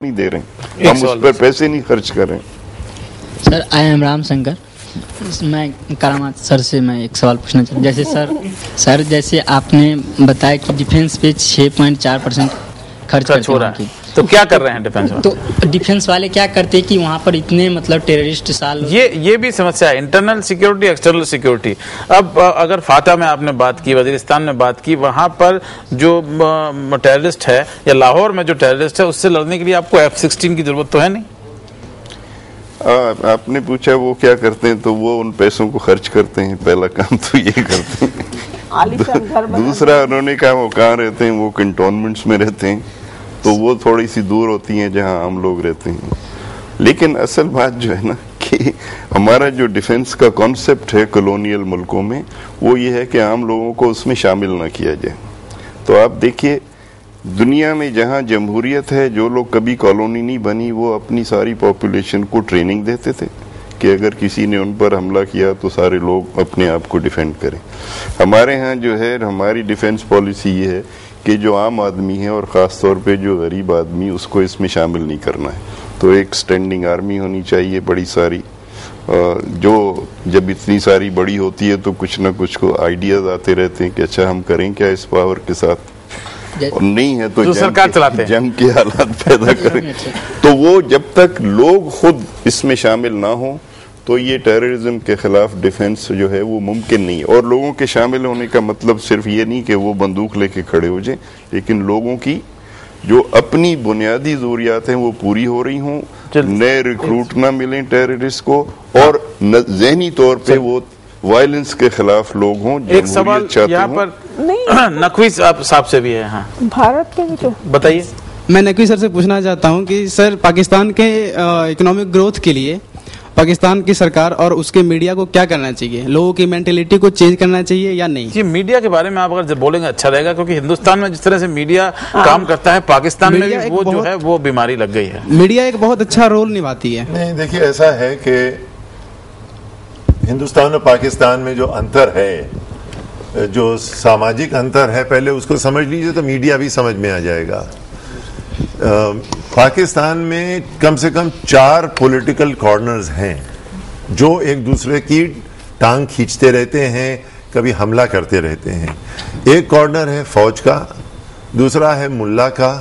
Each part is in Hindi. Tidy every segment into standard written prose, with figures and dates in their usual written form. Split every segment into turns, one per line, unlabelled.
नहीं दे रहे हैं, हम उस पर पैसे नहीं खर्च कर रहे हैं।
Sir, I am Ram Shankar. मैं करामात सर से मैं एक सवाल पूछना चाहता हूँ। जैसे सर जैसे आपने बताया कि डिफेंस पे 6.4% खर्च हो रहा है,
तो क्या कर रहे हैं डिफेंस वाले?
तो डिफेंस वाले क्या करते हैं कि वहाँ पर इतने मतलब टेररिस्ट साल
ये भी समस्या है, इंटरनल सिक्योरिटी, एक्सटर्नल सिक्योरिटी। अब अगर फाटा में आपने बात की, वजीरिस्तान में बात की, वहां पर जो टेररिस्ट है या लाहौर में जो टेररिस्ट है, उससे लड़ने के लिए आपको F-16 की जरूरत तो है नहीं।
आपने पूछा वो क्या करते हैं, तो वो उन पैसों को खर्च करते हैं, पहला काम तो ये करते हैं। दूसरा उन्होंने कहा वो कहाँ रहते हैं, वो कंटोनमेंट्स में रहते हैं, तो वो थोड़ी सी दूर होती हैं जहां हम लोग रहते हैं। लेकिन असल बात जो है ना कि हमारा जो डिफेंस का कॉन्सेप्ट है कॉलोनियल मुल्कों में, वो ये है कि आम लोगों को उसमें शामिल ना किया जाए। तो आप देखिए दुनिया में जहां जमहूरियत है, जो लोग कभी कॉलोनी नहीं बनी, वो अपनी सारी पॉपुलेशन को ट्रेनिंग देते थे कि अगर किसी ने उन पर हमला किया तो सारे लोग अपने आप को डिफेंड करें। हमारे यहाँ जो है, हमारी डिफेंस पॉलिसी ये है कि जो आम आदमी है और ख़ास तौर पे जो गरीब आदमी, उसको इसमें शामिल नहीं करना है। तो एक स्टैंडिंग आर्मी होनी चाहिए बड़ी सारी, जो जब इतनी सारी बड़ी होती है तो कुछ ना कुछ को आइडियाज आते रहते हैं कि अच्छा हम करें क्या इस पावर के साथ, और नहीं है तो जंग के हालात पैदा करें। तो वो जब तक लोग खुद इसमें शामिल ना हो तो ये टेररिज्म के खिलाफ डिफेंस जो है वो मुमकिन नहीं है। और लोगों के शामिल होने का मतलब सिर्फ ये नहीं कि वो बंदूक लेके खड़े हो जाए, लेकिन लोगों की जो अपनी बुनियादी जरूरियात हैं वो पूरी हो रही हों, नए रिक्रूट ना मिलें टेररिस्ट को, और ज़हनी तौर पे वो वायलेंस के खिलाफ लोग हों।
एक सवाल यहाँ पर नकवी साहब से भी है। हाँ,
भारत के जो
बताइए।
मैं नकवी सर से पूछना चाहता हूँ कि सर पाकिस्तान के इकोनॉमिक ग्रोथ के लिए पाकिस्तान की सरकार और उसके मीडिया को क्या करना चाहिए? लोगों की मेंटेलिटी को चेंज करना चाहिए या नहीं?
जी, मीडिया के बारे में आप अगर बोलेंगे अच्छा रहेगा, क्योंकि हिंदुस्तान में जिस तरह से मीडिया काम करता है, पाकिस्तान में भी वो जो है वो बीमारी लग गई है।
मीडिया एक बहुत अच्छा रोल निभाती है।
नहीं, देखिए ऐसा है कि हिंदुस्तान और पाकिस्तान में जो अंतर है, जो सामाजिक अंतर है, पहले उसको समझ लीजिए तो मीडिया भी समझ में आ जाएगा। पाकिस्तान में कम से कम 4 पॉलिटिकल कॉर्नर्स हैं जो एक दूसरे की टांग खींचते रहते हैं, कभी हमला करते रहते हैं। एक कॉर्नर है फौज का, दूसरा है मुल्ला का,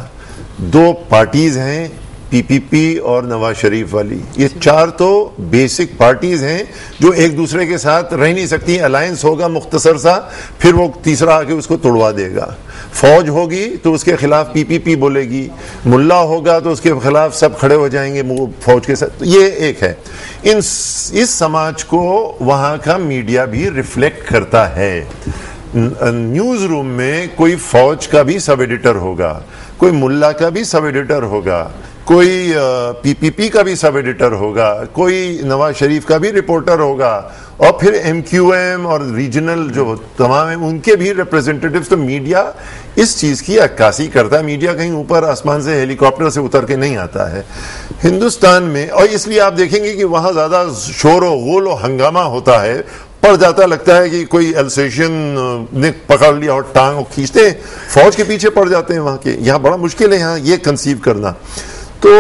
2 पार्टीज हैं पीपीपी और नवाज शरीफ वाली। ये 4 तो बेसिक पार्टीज हैं जो एक दूसरे के साथ रह नहीं सकती। अलायंस होगा मुख्तसर सा, फिर वो तीसरा आके उसको तोड़वा देगा। फौज होगी तो उसके खिलाफ पीपीपी बोलेगी, मुल्ला होगा तो उसके खिलाफ सब खड़े हो जाएंगे फौज के साथ। तो ये एक है। इस समाज को वहां का मीडिया भी रिफ्लेक्ट करता है। न्यूज रूम में कोई फौज का भी सब एडिटर होगा, कोई मुल्ला का भी सब एडिटर होगा, कोई पीपीपी का भी सब एडिटर होगा, कोई नवाज शरीफ का भी रिपोर्टर होगा, और फिर एमक्यूएम और रीजनल जो तमाम है उनके भी रिप्रेजेंटेटिव्स। तो मीडिया इस चीज की अक्कासी करता है। मीडिया कहीं ऊपर आसमान से हेलीकॉप्टर से उतर के नहीं आता है हिंदुस्तान में, और इसलिए आप देखेंगे कि वहां ज्यादा शोर और गोल और हंगामा होता है। पड़ जाता लगता है कि कोई अल्सेशियन ने पकड़ लिया और टांग खींचते फौज के पीछे पड़ जाते हैं वहां के। यहाँ बड़ा मुश्किल है यहाँ ये कंसीव करना। तो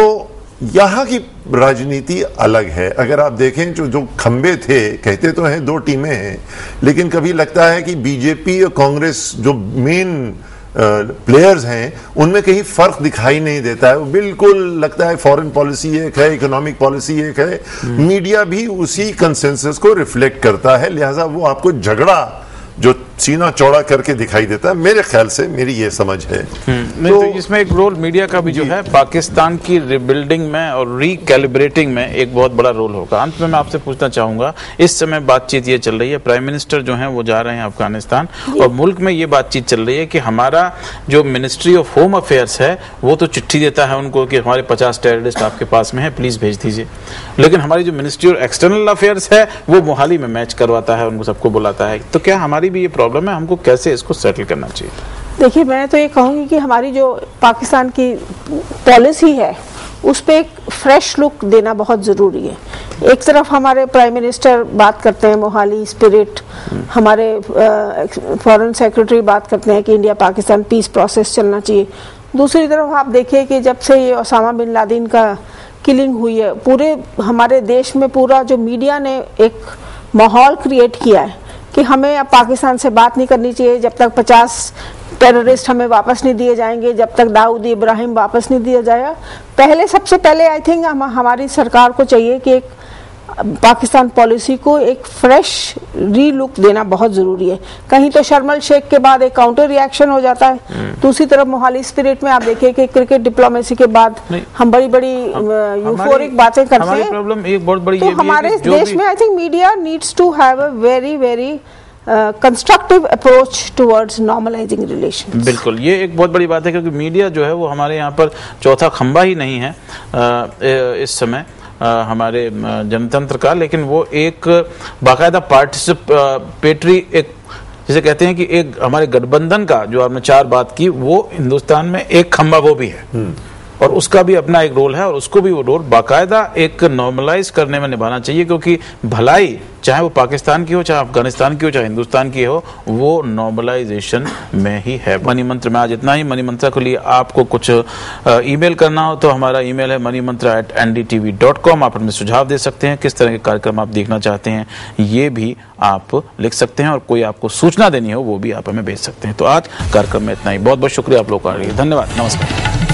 यहाँ की राजनीति अलग है। अगर आप देखें जो खंबे थे, कहते तो हैं 2 टीमें हैं, लेकिन कभी लगता है कि बीजेपी और कांग्रेस जो मेन प्लेयर्स हैं उनमें कहीं फर्क दिखाई नहीं देता है। वो बिल्कुल लगता है फॉरेन पॉलिसी एक है, इकोनॉमिक पॉलिसी एक है। मीडिया भी उसी कंसेंसस को रिफ्लेक्ट करता है, लिहाजा वो आपको झगड़ा जो सीना चौड़ा करके दिखाई देता है। मेरे ख्याल से मेरी ये समझ है।
तो इसमें एक रोल मीडिया का भी जो है पाकिस्तान की रिबिल्डिंग में और रिकैलिब्रेटिंग में एक बहुत बड़ा रोल होगा। अंत में मैं आपसे पूछना चाहूंगा, इस समय बातचीत ये चल रही है, प्राइम मिनिस्टर जो हैं वो जा रहे हैं अफगानिस्तान, और मुल्क में ये बातचीत चल रही है कि हमारा जो मिनिस्ट्री ऑफ होम अफेयर्स है वो तो चिट्ठी देता है उनको कि हमारे 50 टेररिस्ट आपके पास में है, प्लीज भेज दीजिए, लेकिन हमारी जो मिनिस्ट्री ऑफ एक्सटर्नल अफेयर्स है वो मोहाली में मैच करवाता है, उनको सबको बुलाता है। तो क्या हमारी भी ये प्रॉब्लम है? हमको कैसे इसको सेटल करना चाहिए?
देखिए, मैं तो ये कहूंगी कि हमारी जो पाकिस्तान की पॉलिसी है उस पर एक फ्रेश लुक देना बहुत ज़रूरी है। एक तरफ हमारे प्राइम मिनिस्टर बात करते हैं मोहाली स्पिरिट, हमारे फॉरेन सेक्रेटरी बात करते हैं कि इंडिया पाकिस्तान पीस प्रोसेस चलना चाहिए। दूसरी तरफ आप देखिए कि जब से ये ओसामा बिन लादेन का किलिंग हुई है, पूरे हमारे देश में पूरा जो मीडिया ने एक माहौल क्रिएट किया है कि हमें अब पाकिस्तान से बात नहीं करनी चाहिए जब तक 50 टेररिस्ट हमें वापस नहीं दिए जाएंगे, जब तक दाऊद इब्राहिम वापस नहीं दिया जाएगा। सबसे पहले आई थिंक हमारी सरकार को चाहिए कि एक पाकिस्तान पॉलिसी को एक फ्रेश रीलुक देना बहुत जरूरी है। कहीं तो शर्मल शेख के बाद एक काउंटर रिएक्शन हो जाता है, दूसरी तरफ मोहाली स्पिरिट में आप देखिए कि क्रिकेट डिप्लोमेसी के बाद हम बड़ी बड़ी यूफोरिक बातें करते हैं।
प्रॉब्लम एक बहुत बड़ी
तो हमारे देश में I think media needs to have a very very constructive approach towards normalising relation.
बिल्कुल, ये एक बहुत बड़ी बात है क्योंकि मीडिया जो है वो हमारे यहाँ पर चौथा खंबा ही नहीं है इस समय हमारे जनतंत्र का, लेकिन वो एक बाकायदा पार्टिसिपेटरी, एक जिसे कहते हैं कि एक हमारे गठबंधन का जो आपने 4 बात की, वो हिंदुस्तान में एक खंबा वो भी है और उसका भी अपना एक रोल है और उसको भी वो रोल बाकायदा एक नॉर्मलाइज करने में निभाना चाहिए, क्योंकि भलाई चाहे वो पाकिस्तान की हो, चाहे अफगानिस्तान की हो, चाहे हिंदुस्तान की हो, वो नॉर्मलाइजेशन में ही है। मनी मंत्र में आज इतना ही। मनी मंत्र के लिए आपको कुछ ईमेल करना हो तो हमारा ईमेल है moneymantra@ndtv.com। आप हमें सुझाव दे सकते हैं, किस तरह के कार्यक्रम आप देखना चाहते हैं ये भी आप लिख सकते हैं और कोई आपको सूचना देनी हो वो भी आप हमें भेज सकते हैं। तो आज कार्यक्रम में इतना ही। बहुत बहुत शुक्रिया आप लोगों का, धन्यवाद, नमस्कार।